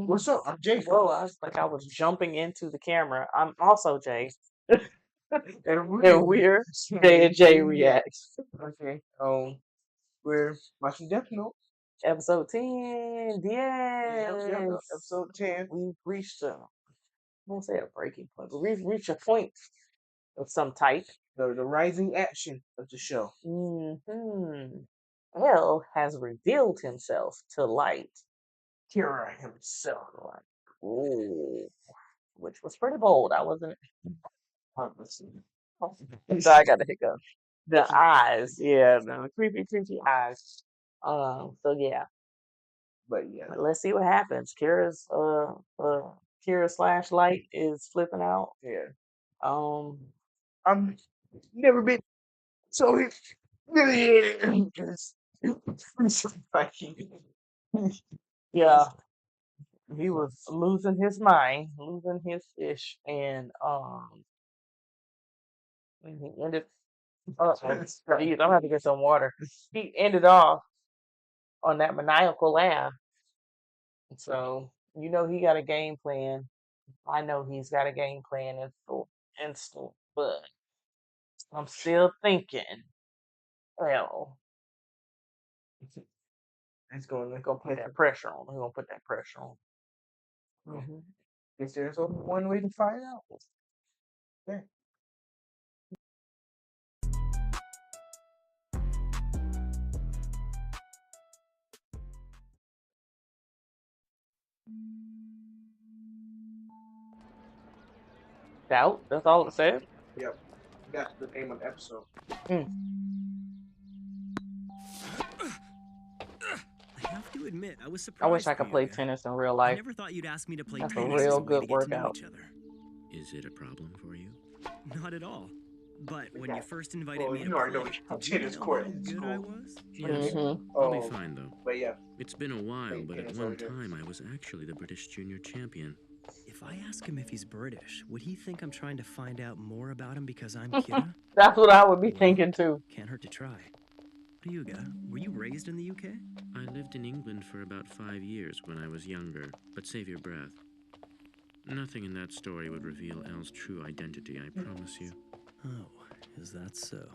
What's up? I'm Jay. Whoa, I was like I was jumping into the camera. I'm also Jay. And And we're Jay and Jay Reacts. Okay. We're watching Death Note. Episode 10. Yes. Episode 10. We've reached I won't say a breaking point, but we've reached a point of some type. The rising action of the show. L has revealed himself to Light. Kira himself. Ooh. Which was pretty bold. I wasn't. Obviously. So I got to hiccup. The eyes, yeah, the creepy eyes. So yeah, But yeah. but let's see what happens. Kira slash Light is flipping out. Yeah. Um, I'm never been so humiliated. yeah, he was losing his mind, losing his fish, and when he ended. Geez, I'm gonna have to get some water. He ended off on that maniacal laugh. So you know he got a game plan. I know he's got a game plan in store, but I'm still thinking, well, It's going we're to gonna put that pressure on. We're gonna put that pressure on. hmm Guess there's only one way to find out. Yeah. Doubt. That's all it said. Yep. That's the name of the episode. Mm. I have to admit, I was I surprised. wish I could play Ryuga. tennis in real I life. never thought you'd ask me to play That's a tennis real as a way good to get to know workout. each other. Is it a problem for you? Not at all. But when you first invited Well, me you to know I play, know how did you tennis know court how is good I cool. was? Yes. Mhm. I'll be Oh, fine though. but yeah. It's been a while, Wait, but yeah, at it's one over there. time I was actually the British junior champion. If I ask him if he's British, would he think I'm trying to find out more about him because I'm Kira? That's what I would be Well, thinking too. Can't hurt to try. Ryuga, were you raised in the UK? I lived in England for about 5 years when I was younger, but save your breath. Nothing in that story would reveal Elle's true identity, I promise you. Oh, is that so?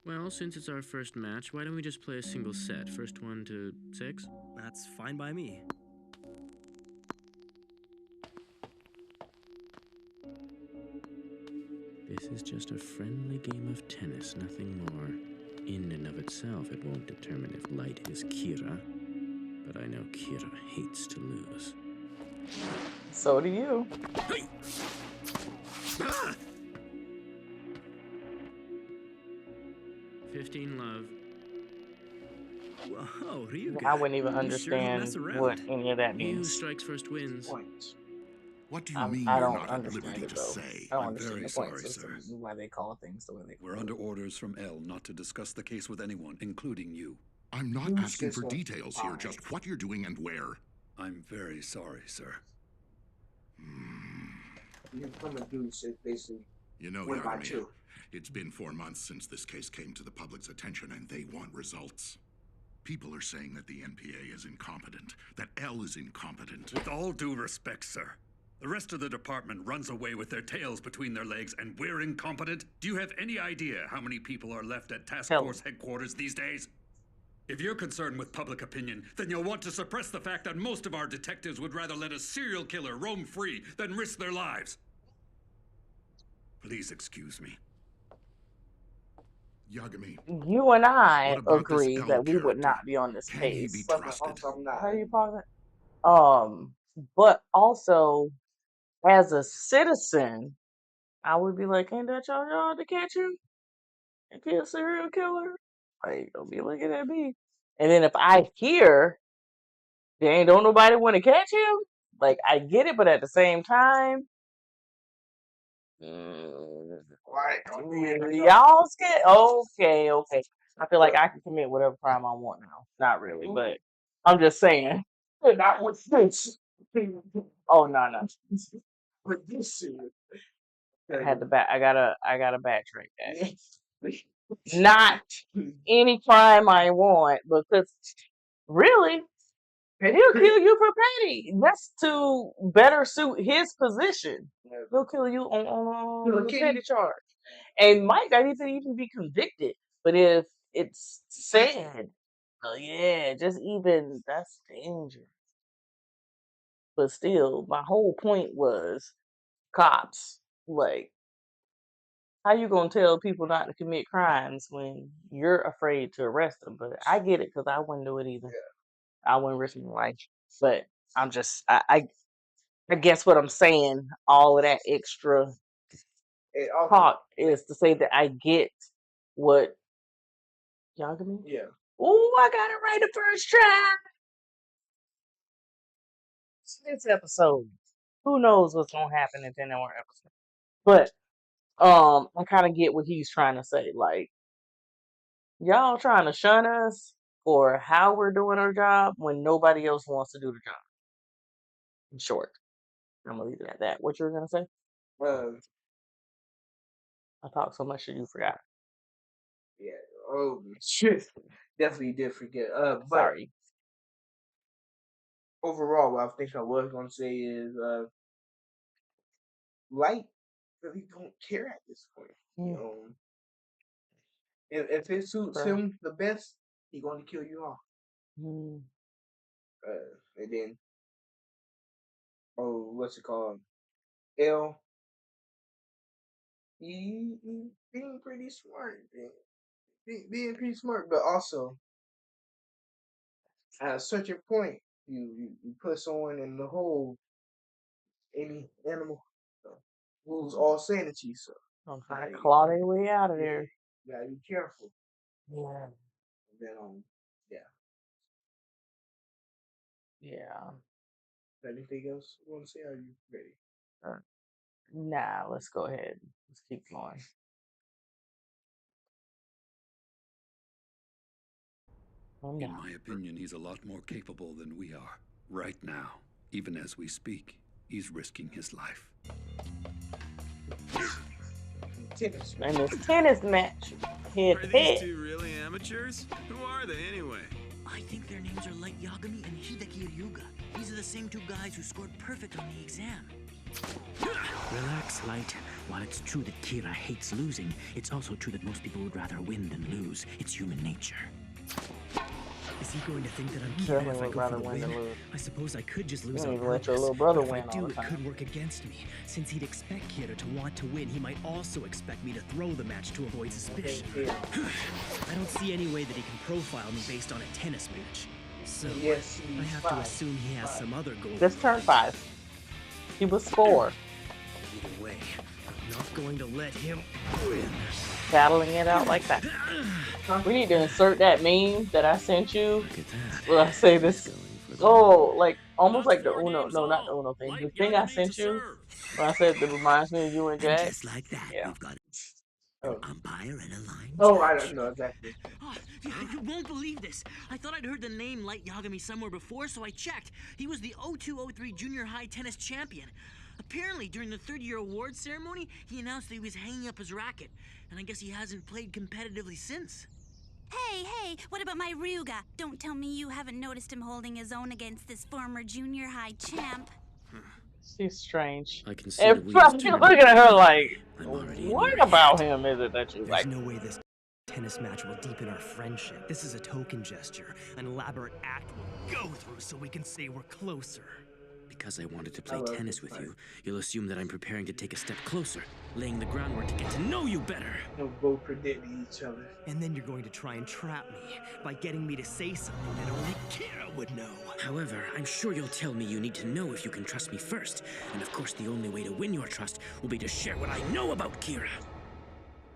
Well, since it's our first match, why don't we just play a single set? First one to 6? That's fine by me. This is just a friendly game of tennis, nothing more. In and of itself, it won't determine if Light is Kira, but I know Kira hates to lose. So do you. Ah! 15 love. Whoa, Ryuga. I wouldn't even You sure don't mess understand around. what any of that He who means. strikes first wins. Points. What do you I mean I you're don't not at understand liberty it to though. say? I don't I'm understand very the point sorry, system, sir. why they call things the way they We're call under it. orders from L not to discuss the case with anyone, including you. I'm not You asking for just details here, lied. just what you're doing and where. I'm very sorry, sir. You come and do is basically You know, win by Yagami, 2. it's been 4 months since this case came to the public's attention and they want results. People are saying that the NPA is incompetent, that L is incompetent. With all due respect, sir, the rest of the department runs away with their tails between their legs and we're incompetent? Do you have any idea how many people are left at Task Hell. Force headquarters these days? If you're concerned with public opinion, then you'll want to suppress the fact that most of our detectives would rather let a serial killer roam free than risk their lives. Please excuse me. Yagami, You and I What about this agree L that we would character? not be on this Can he case. be But trusted? also I'm How not. do you pause it? But also as a citizen, I would be like, ain't that your job to catch him and kill a serial killer? Like, don't be looking at me. And then if I hear, dang, don't nobody want to catch him? Like, I get it, but at the same time, Why? y'all scared? Okay, okay. I feel like I can commit whatever crime I want now. Not really, but I'm just saying. Not with this. Oh no, no. With this shit. I gotta backtrack that. Not any crime I want, because really, He'll kill you for petty. That's to better suit his position. He'll kill you on He'll the kill petty you. charge. And might not even be convicted. But if it's said, oh yeah, just even that's dangerous. But still, my whole point was cops. Like, how you gonna tell people not to commit crimes when you're afraid to arrest them? But I get it because I wouldn't do it either. I wouldn't risk my life. But I'm just, I guess what I'm saying, all of that extra It also, talk is to say that I get what Yagami. yeah. Oh, I got it right the first try. This episode. Who knows what's gonna happen in 10 more episodes? But I kind of get what he's trying to say. Like, y'all trying to shun us for how we're doing our job when nobody else wants to do the job. In short, I'm gonna leave it at that. What you were gonna say? I talked so much that you forgot. Yeah. Oh shit. Definitely did forget. But Sorry. overall, what I think I was gonna say is, Light really don't care at this point. You Mm. know, if it suits Bruh. him the best, he gonna kill you off. Mm. And then, what's it called? L. He being pretty smart, being pretty smart, but also at a certain point, you put someone in the hole, any animal lose all sanity. So I'm trying to claw their way out of yeah, there. you gotta be careful. Yeah. And then yeah. Yeah. Anything else you want to say? Are you ready? Nah, let's go ahead. Let's keep going. Oh, In no. my opinion, he's a lot more capable than we are. Right now, even as we speak, he's risking his life. Tennis. And this tennis match. Head Are to these head. two really amateurs? Who are they anyway? I think their names are Light Yagami and Hideki Ryuga. These are the same two guys who scored perfect on the exam. Relax, Light. While it's true that Kira hates losing, it's also true that most people would rather win than lose. It's human nature. Is he going to think that I'm Kira Definitely if I would go rather for the win win? than lose. I suppose I could just lose You on don't even let your purpose. little brother But if win I all do, the it time. could work against me. Since he'd expect Kira to want to win, he might also expect me to throw the match to avoid suspicion. I don't see any way that he can profile me based on a tennis match. So, Yes, I have to assume he has some other goal. This turn 5. He was score. Either way, I'm not going to let him win. Battling it out like that. We need to insert that meme that I sent you. Look at that. Well, I say this. Going for the Oh, like almost That's like the 4 Uno. games No, not the all. Uno thing. The Light thing I Yagami sent to you. serve. When I said that reminds me of you and And Jack. just like that, Yeah. we've got an Oh, umpire and a line I judge. don't know exactly. Oh, you won't believe this. I thought I'd heard the name Light Yagami somewhere before, so I checked. He was the 0203 junior high tennis champion. Apparently, during the third-year awards ceremony, he announced that he was hanging up his racket, and I guess he hasn't played competitively since. Hey, what about my Ryuga? Don't tell me you haven't noticed him holding his own against this former junior high champ. She's strange. I can see And the wheels probably turning. looking at her like, I'm already in what your about head. him is it that you There's like? no way this tennis match will deepen our friendship. This is a token gesture, an elaborate act we'll go through so we can say we're closer. Because I wanted to play love tennis this with part. you, you'll assume that I'm preparing to take a step closer, laying the groundwork to get to know you better. They'll both predicting each other. And then you're going to try and trap me by getting me to say something that only Kira would know. However, I'm sure you'll tell me you need to know if you can trust me first. And of course, the only way to win your trust will be to share what I know about Kira.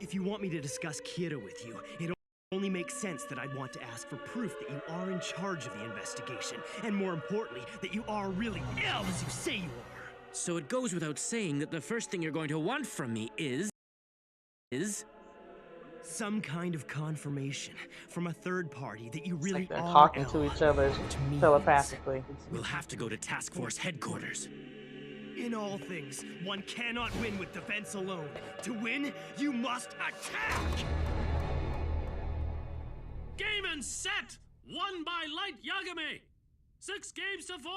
If you want me to discuss Kira with you, it only makes sense that I'd want to ask for proof that you are in charge of the investigation, and more importantly, that you are really ill as you say you are. So it goes without saying that the first thing you're going to want from me is Some kind of confirmation from a third party that you It's really like they're are talking to ill, each other which means telepathically. we'll have to go to Task Force headquarters. in all things, one cannot win with defense alone. To win, you must attack! Game and set! Won by Light Yagami! 6 games to 4!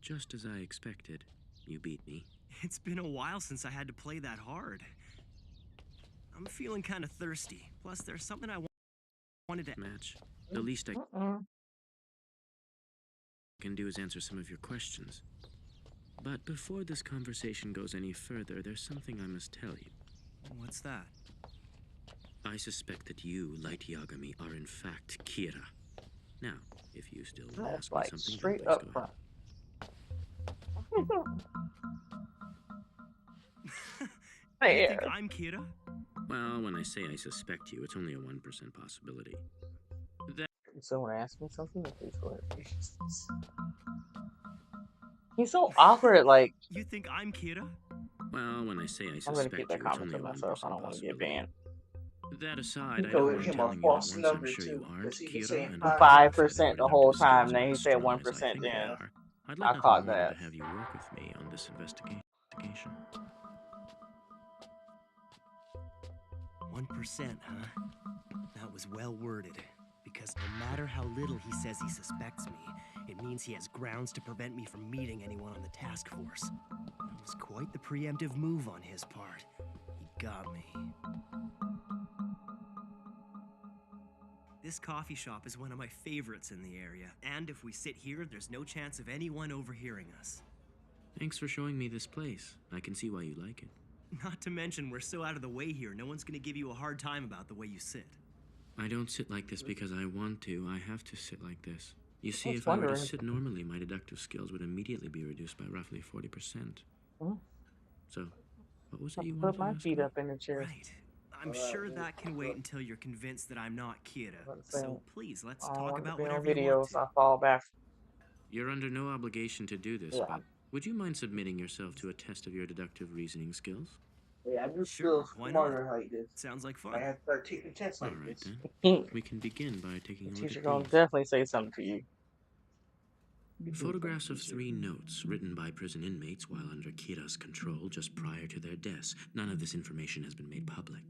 Just as I expected, you beat me. It's been a while since I had to play that hard. I'm feeling kind of thirsty. Plus, there's something I wanted to... Match. The least I can do is answer some of your questions. But before this conversation goes any further, there's something I must tell you. What's that? I suspect that you, Light Yagami, are in fact Kira. Now, if you still want to That's ask me like something, then straight please up go front. You think Fair. I'm Kira? Well, when I say I suspect you, it's only a 1% possibility. If someone asks me something, then please go ahead. He's so awkward. Like, You think I'm Kira? Well, when I say I I'm gonna suspect keep that you, it's comment only to a 1% myself. I don't want to get possibility. banned. That aside, I Go don't with mind him a telling you that false once I'm number sure too, you aren't 'cause he be Kira, saying and 5%. 5% the whole deductive time. skills Then are he as said strong as I 1% think they then. are, I'd like I nothing caught more than that. to have you work with me on this investigation. 1%, huh? That was well worded. Because no matter how little he says he suspects me, it means he has grounds to prevent me from meeting anyone on the task force. That was quite the preemptive move on his part. He got me. This coffee shop is one of my favorites in the area, and if we sit here, there's no chance of anyone overhearing us. Thanks for showing me this place. I can see why you like it. Not to mention, we're so out of the way here, no one's gonna give you a hard time about the way you sit. I don't sit like this because I want to. I have to sit like this. You see, was if I were to wondering. sit normally, my deductive skills would immediately be reduced by roughly 40%. Hmm? So, what was I it you put wanted to my ask feet me? up in the chair. Right. I'm sure that can wait until you're convinced that I'm not Kira. Let's say, So please, let's I don't talk want to about be on whatever you want videos. to. I fall back. You're under no obligation to do this, Yeah. but would you mind submitting yourself to a test of your deductive reasoning skills? Yeah, I do Sure, feel why smarter like this. Sounds like I fun. have to start taking tests All like right, this. then. The We can begin by taking a look teacher at gonna these. definitely say something to you. Photographs of 3 notes written by prison inmates while under Kira's control just prior to their deaths. None of this information has been made public.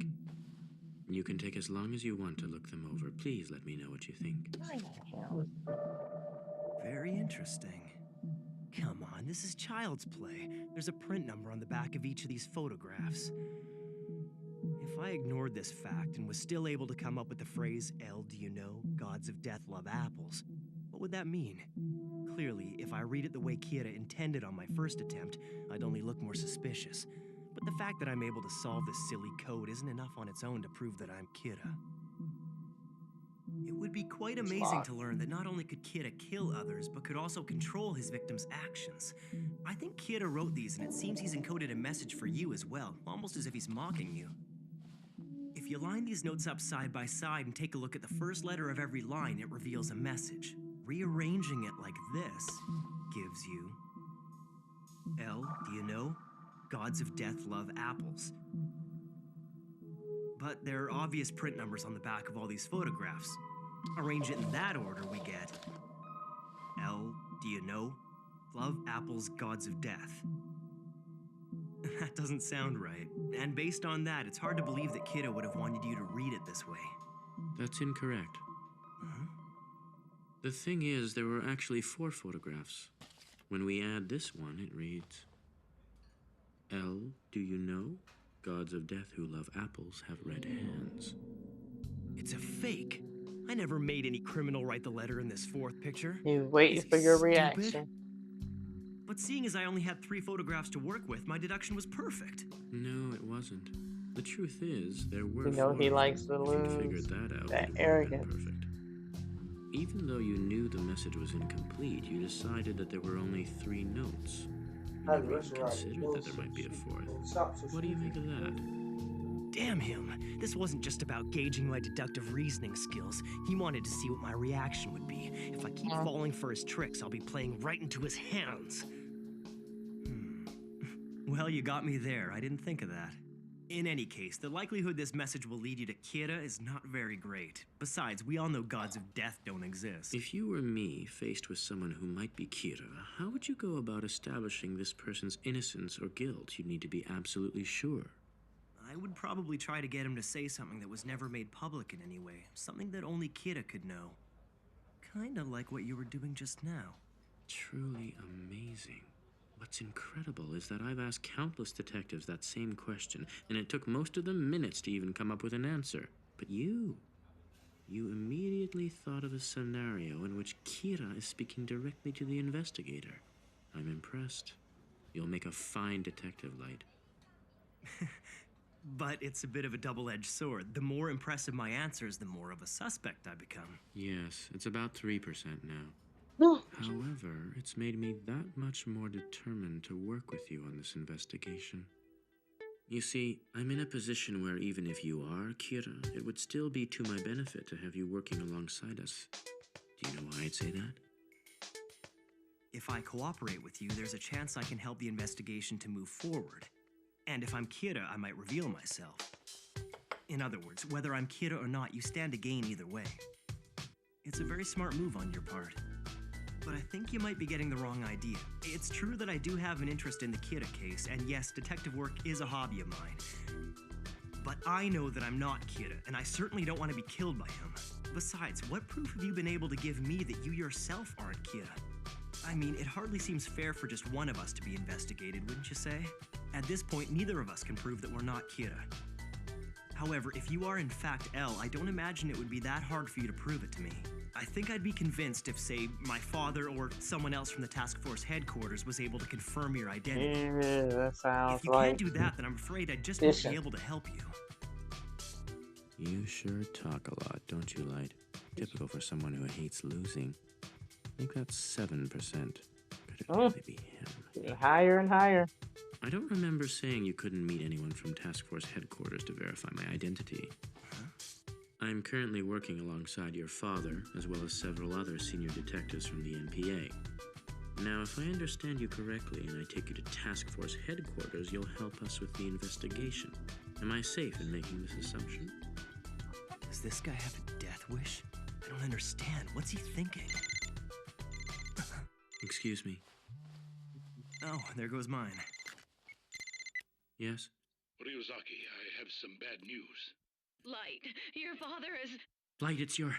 You can take as long as you want to look them over. Please let me know what you think. Very interesting. Come on, this is child's play. There's a print number on the back of each of these photographs. If I ignored this fact and was still able to come up with the phrase, "El, do you know, gods of death love apples," what would that mean? Clearly, if I read it the way Kira intended on my first attempt, I'd only look more suspicious. But the fact that I'm able to solve this silly code isn't enough on its own to prove that I'm Kira. It would be quite amazing to learn that not only could Kira kill others, but could also control his victims' actions. I think Kira wrote these, and it seems he's encoded a message for you as well, almost as if he's mocking you. If you line these notes up side by side and take a look at the first letter of every line, it reveals a message. Rearranging it like this gives you L, do you know? Gods of death love apples. But there are obvious print numbers on the back of all these photographs. Arrange it in that order, we get L, do you know? Love apples, gods of death. That doesn't sound right. And based on that, it's hard to believe that Kira would have wanted you to read it this way. That's incorrect. Huh? The thing is, there were actually 4 photographs. When we add this one, it reads, L, do you know? Gods of death who love apples have red hands. It's a fake. I never made any criminal write the letter in this 4th picture. He's waiting Is he for your stupid? reaction. But seeing as I only had 3 photographs to work with, my deduction was perfect. No, it wasn't. The truth is, there were You know 4 he of likes them. to If lose. you figured that out, That it would have been arrogance. perfect. Even though you knew the message was incomplete, you decided that there were only 3 notes. You How the never rest even of our considered that there might be a 4th. Stop so What do you stupid. make of that? Damn him. This wasn't just about gauging my deductive reasoning skills. He wanted to see what my reaction would be. If I keep falling for his tricks, I'll be playing right into his hands. Well, you got me there. I didn't think of that. In any case, the likelihood this message will lead you to Kira is not very great. Besides, we all know gods of death don't exist. If you were me, faced with someone who might be Kira, how would you go about establishing this person's innocence or guilt? You'd need to be absolutely sure. I would probably try to get him to say something that was never made public in any way. Something that only Kira could know. Kinda like what you were doing just now. Truly amazing. What's incredible is that I've asked countless detectives that same question, and it took most of them minutes to even come up with an answer. But you immediately thought of a scenario in which Kira is speaking directly to the investigator. I'm impressed. You'll make a fine detective, Light. But it's a bit of a double-edged sword. The more impressive my answers, the more of a suspect I become. Yes, it's about 3% now. However, it's made me that much more determined to work with you on this investigation. You see, I'm in a position where even if you are Kira, it would still be to my benefit to have you working alongside us. Do you know why I'd say that? If I cooperate with you, there's a chance I can help the investigation to move forward. And if I'm Kira, I might reveal myself. In other words, whether I'm Kira or not, you stand to gain either way. It's a very smart move on your part. But I think you might be getting the wrong idea. It's true that I do have an interest in the Kira case, and yes, detective work is a hobby of mine. But I know that I'm not Kira, and I certainly don't want to be killed by him. Besides, what proof have you been able to give me that you yourself aren't Kira? I mean, it hardly seems fair for just one of us to be investigated, wouldn't you say? At this point, neither of us can prove that we're not Kira. However, if you are in fact Elle, I don't imagine it would be that hard for you to prove it to me. I think I'd be convinced if, say, my father or someone else from the task force headquarters was able to confirm your identity. Yeah, that sounds If you like can't do that, then I'm afraid I'd just not fishing. be able to help you. You sure talk a lot, don't you, Light? Typical for someone who hates losing. I think that's 7%. Could it really be him? Getting higher and higher. I don't remember saying you couldn't meet anyone from task force headquarters to verify my identity. I'm currently working alongside your father, as well as several other senior detectives from the NPA. Now, if I understand you correctly and I take you to task force headquarters, you'll help us with the investigation. Am I safe in making this assumption? Does this guy have a death wish? I don't understand. What's he thinking? Excuse me. Oh, there goes mine. Yes? Ryuzaki, I have some bad news. Light, your father is... Light, it's your...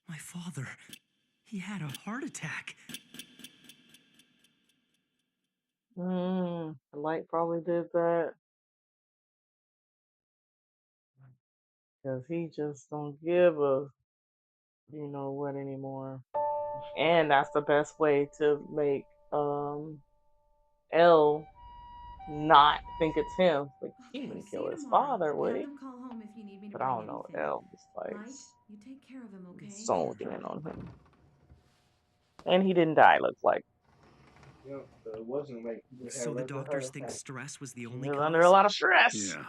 My father, he had a heart attack. The Light probably did that. Because he just don't give a, you know what, anymore. And that's the best way to make Elle not think it's him. Like, he Okay, wouldn't see kill you his tomorrow. father, would Have he? them call home if you need me to But I bring don't know. anything. Elle was like Light, you take care of him, okay? zoned in on him. And he didn't die, looks like. Yep, so it wasn't like he just had So a the regular doctors heart think attack. stress was the He only was cause? under a lot of stress. Yeah.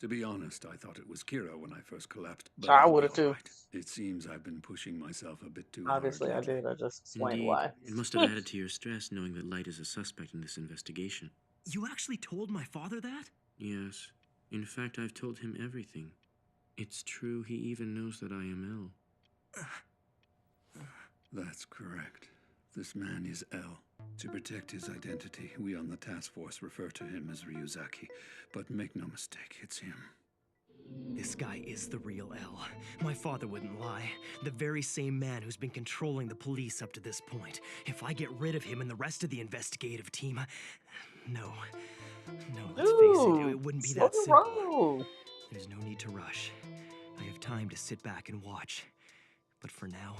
To be honest, I thought it was Kira when I first collapsed. But So I I'll be would have all too. right. It seems I've been pushing myself a bit too Obviously, I hard lately. did. I just explained Indeed. why. It must have added to your stress knowing that Light is a suspect in this investigation. You actually told my father that? Yes. In fact, I've told him everything. It's true, he even knows that I am Elle. That's correct. This man is Elle. To protect his identity, we on the task force refer to him as Ryuzaki. But make no mistake, it's him. This guy is the real Elle. My father wouldn't lie. The very same man who's been controlling the police up to this point. If I get rid of him and the rest of the investigative team, no, let's face it, it wouldn't be slow that the simple. roll. There's no need to rush. I have time to sit back and watch. But for now,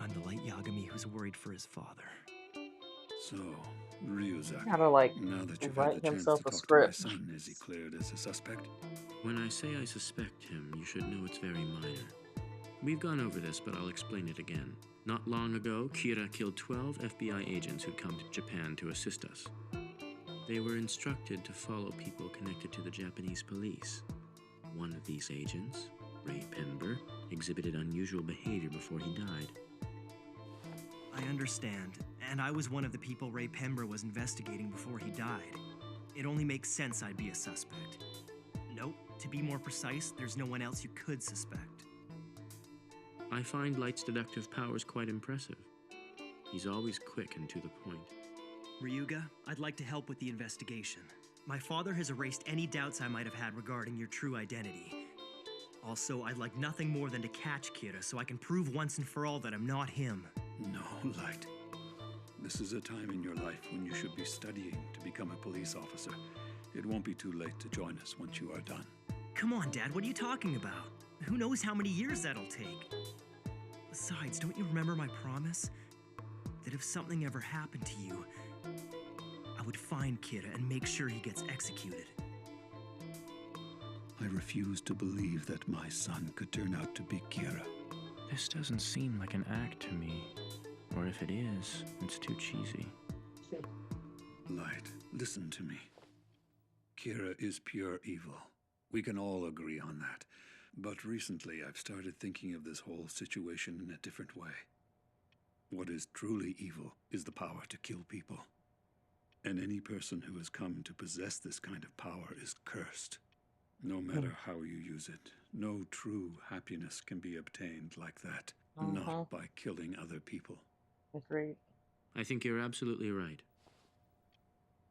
I'm the Light Yagami who's worried for his father. So, Ryuzaki, Gotta, like, now that you've write had the chance himself to a talk to my script. son, is he cleared as a suspect? When I say I suspect him, you should know it's very minor. We've gone over this, but I'll explain it again. Not long ago, Kira killed 12 FBI agents who'd come to Japan to assist us. They were instructed to follow people connected to the Japanese police. One of these agents, Ray Pember, exhibited unusual behavior before he died. I understand, and I was one of the people Ray Pember was investigating before he died. It only makes sense I'd be a suspect. Nope, to be more precise, there's no one else you could suspect. I find Light's deductive powers quite impressive. He's always quick and to the point. Ryuga, I'd like to help with the investigation. My father has erased any doubts I might have had regarding your true identity. Also, I'd like nothing more than to catch Kira so I can prove once and for all that I'm not him. No, Light. This is a time in your life when you should be studying to become a police officer. It won't be too late to join us once you are done. Come on, Dad, what are you talking about? Who knows how many years that'll take? Besides, don't you remember my promise? That if something ever happened to you, I would find Kira and make sure he gets executed. I refuse to believe that my son could turn out to be Kira. This doesn't seem like an act to me. Or if it is, it's too cheesy. Light, listen to me. Kira is pure evil. We can all agree on that. But recently I've started thinking of this whole situation in a different way. What is truly evil is the power to kill people. And any person who has come to possess this kind of power is cursed. No matter how you use it, no true happiness can be obtained like that. Not by killing other people. Agreed. I think you're absolutely right.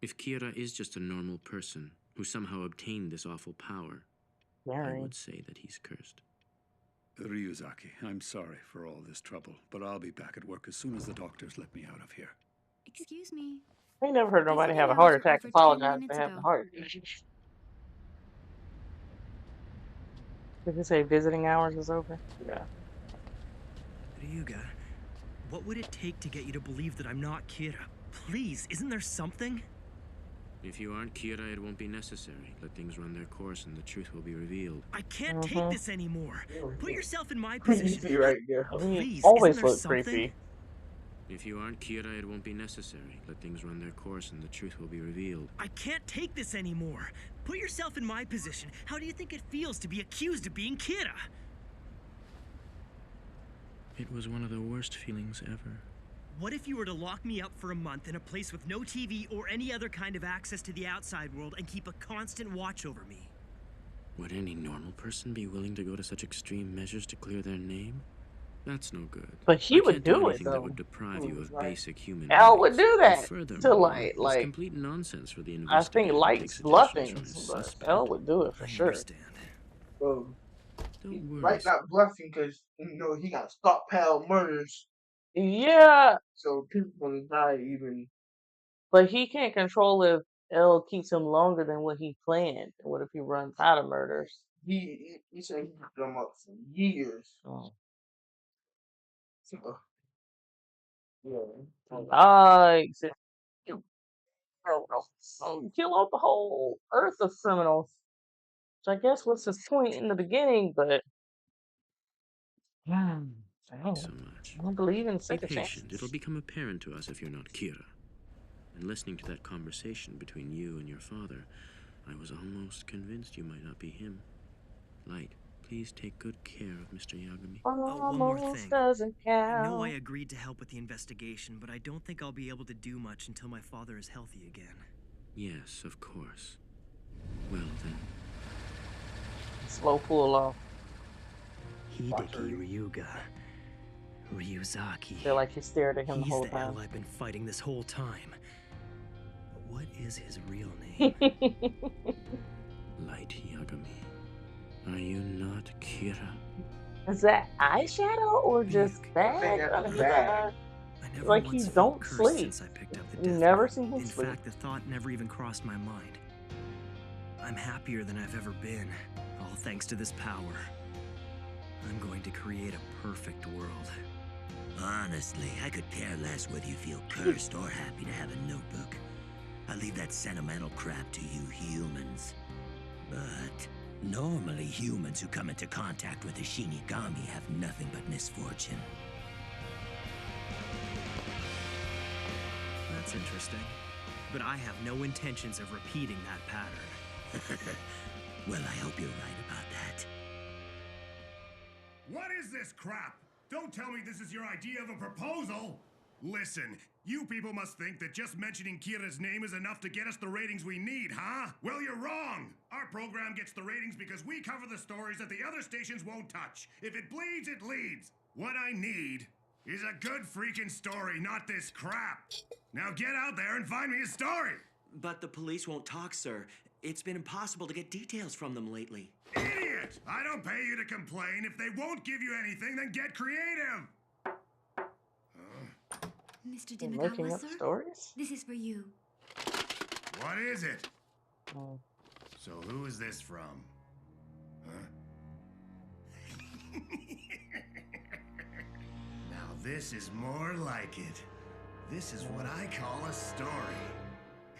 If Kira is just a normal person who somehow obtained this awful power, I would say that he's cursed. Ryuzaki, I'm sorry for all this trouble, but I'll be back at work as soon as the doctors let me out of here. Excuse me. I ain't never heard nobody have a heart attack apologize for having a heart attack. Did you say visiting hours is over? Yeah. Ryuga, what would it take to get you to believe that I'm not Kira? Please, isn't there something? If you aren't Kira, it won't be necessary. Let things run their course and the truth will be revealed. I can't take this anymore. Put yourself in my position. Right there. Please, always isn't there look something? creepy. If you aren't Kira, it won't be necessary. Let things run their course and the truth will be revealed. I can't take this anymore. Put yourself in my position. How do you think it feels to be accused of being Kira? It was one of the worst feelings ever. What if you were to lock me up for a month in a place with no TV or any other kind of access to the outside world and keep a constant watch over me? Would any normal person be willing to go to such extreme measures to clear their name? That's no good. But he I would can't do it, anything that though. would deprive you of basic human Al would rights. do that Furthermore, to Light. it's Like, complete nonsense for the I think investigator to take Light's suggestions bluffing, from his but suspect. Al would do it for sure. Bro, Don't worry. Light not bluffing because he got stockpile murders. Yeah, So people gonna die even. but he can't control if L keeps him longer than what he planned. What if he runs out of murders? He said he put them up for years. Oh. So, yeah. Like, kill off the whole earth of criminals. Which I guess was his point in the beginning, but I So much. don't believe in Be second patient. chances. It'll become apparent to us if you're not Kira. And listening to that conversation between you and your father, I was almost convinced you might not be him. Light, please take good care of Mr. Yagami. One more thing. Doesn't I know I count. agreed to help with the investigation, but I don't think I'll be able to do much until my father is healthy again. Yes, of course. Well then. Slow pull off. Hideki Ryuga. Ryuzaki. Feel like he stared at him the He's whole the time. L I've been fighting this whole time. But what is his real name? Light Yagami. Are you not Kira? Is that eyeshadow or just bag under the eye? Like he don't sleep. Since I picked up the You death never note. see him In sleep. fact, the thought never even crossed my mind. I'm happier than I've ever been, all thanks to this power. I'm going to create a perfect world. Honestly, I could care less whether you feel cursed or happy to have a notebook. I leave that sentimental crap to you humans. But normally humans who come into contact with a Shinigami have nothing but misfortune. That's interesting. But I have no intentions of repeating that pattern. Well, I hope you're right about that. What is this crap? Don't tell me this is your idea of a proposal! Listen, you people must think that just mentioning Kira's name is enough to get us the ratings we need, huh? Well, you're wrong! Our program gets the ratings because we cover the stories that the other stations won't touch. If it bleeds, it leads. What I need is a good freaking story, not this crap. Now get out there and find me a story! But the police won't talk, sir. It's been impossible to get details from them lately. Idiot! I don't pay you to complain. If they won't give you anything, then get creative. Mr. You're making Dimagawa, up sir? stories? This is for you. What is it? Oh. So who is this from? Huh? Now this is more like it. This is what I call a story.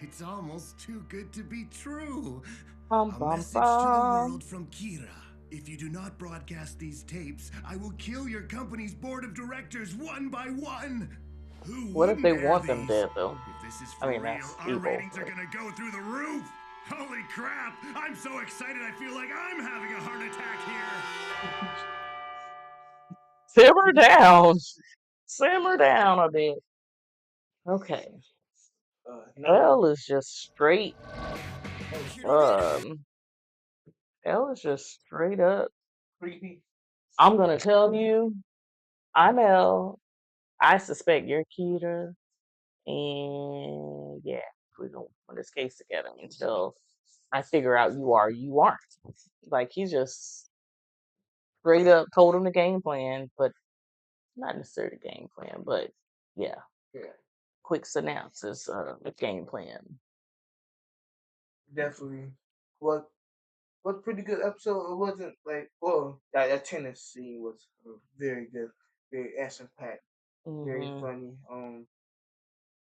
It's almost too good to be true. A message to the world from Kira. If you do not broadcast these tapes, I will kill your company's board of directors one by one. Who What if wouldn't they air want them these? dead, though? If this is I for mean, real, that's our evil. ratings are gonna go through the roof. Holy crap! I'm so excited I feel like I'm having a heart attack here. Simmer down. Simmer down a bit. Okay. L is just straight. L is just straight up. Creepy. I'm gonna tell you, I'm L. I suspect you're Keita. And yeah, we're gonna put this case together until I figure out you are, you aren't. Like, he just straight up told him the game plan, but not necessarily the game plan, but yeah. Yeah. Quick synopsis of the game plan. Definitely. Was a pretty good episode. It wasn't like, well, that tennis scene was very good, very action packed, very Mm-hmm. funny,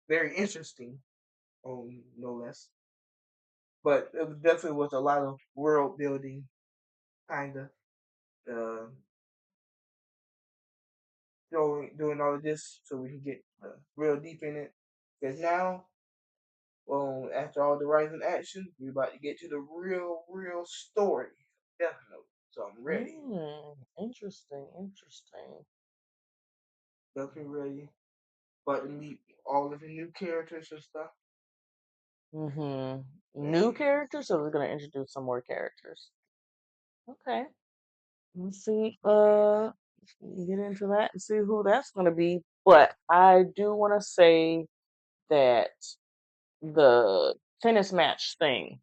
very interesting, no less. But it definitely was a lot of world building, kinda. Doing all of this so we can get real deep in it. Because now, after all the rising action, we're about to get to the real story. Definitely. So I'm ready. Interesting. Definitely ready. About to meet all of the new characters and stuff. Mm-hmm. New characters, or we're gonna introduce some more characters? Okay. Let's see. Get into that and see who that's gonna be. But I do want to say that the tennis match thing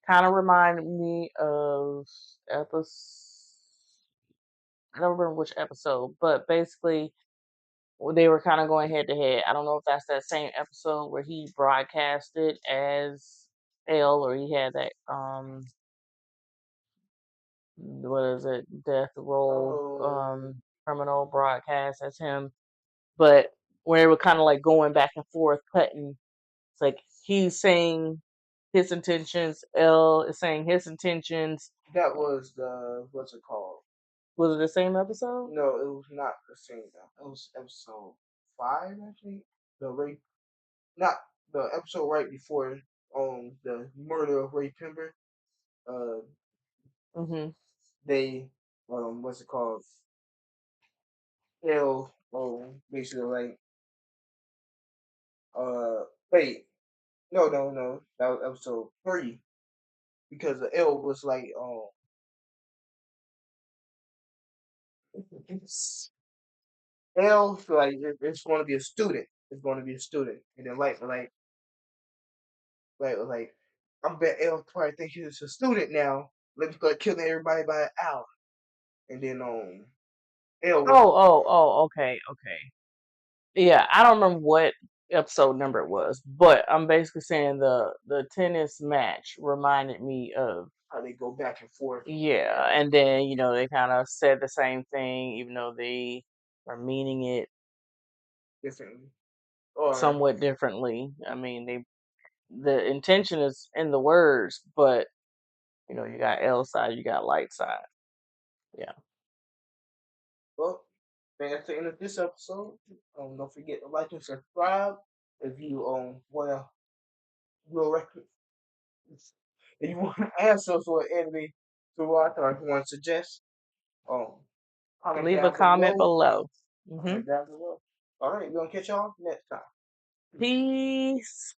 kind of reminded me of I don't remember which episode, but basically they were kind of going head to head. I don't know if that's that same episode where he broadcasted as L, or he had that what is it, death roll criminal broadcast as him, but where they were kind of like going back and forth, cutting. It's like he's saying his intentions, L is saying his intentions. That was the, what's it called? Was it the same episode? No, it was not the same. It was episode 5, actually. Not the episode right before the murder of Ray Pember. They what's it called? L basically like wait, no, that was episode 3, because the L was like L, like it's going to be a student. It's going to be a student, and then like I bet L probably think he's a student now. Let me start killing everybody by an hour, and then L was Okay. Yeah, I don't remember what episode number it was, but I'm basically saying the tennis match reminded me of how they go back and forth. Yeah, and then they kind of said the same thing, even though they are meaning it differently, or somewhat differently. I mean, the intention is in the words, but you got L side, you got light side. Yeah. Well, that's the end of this episode. Don't forget to like and subscribe if you wanna real record. If you want to answer for an anime to watch, or if you want to suggest, comment Leave a down comment below. Comment down below. All right, we're gonna catch y'all next time. Peace.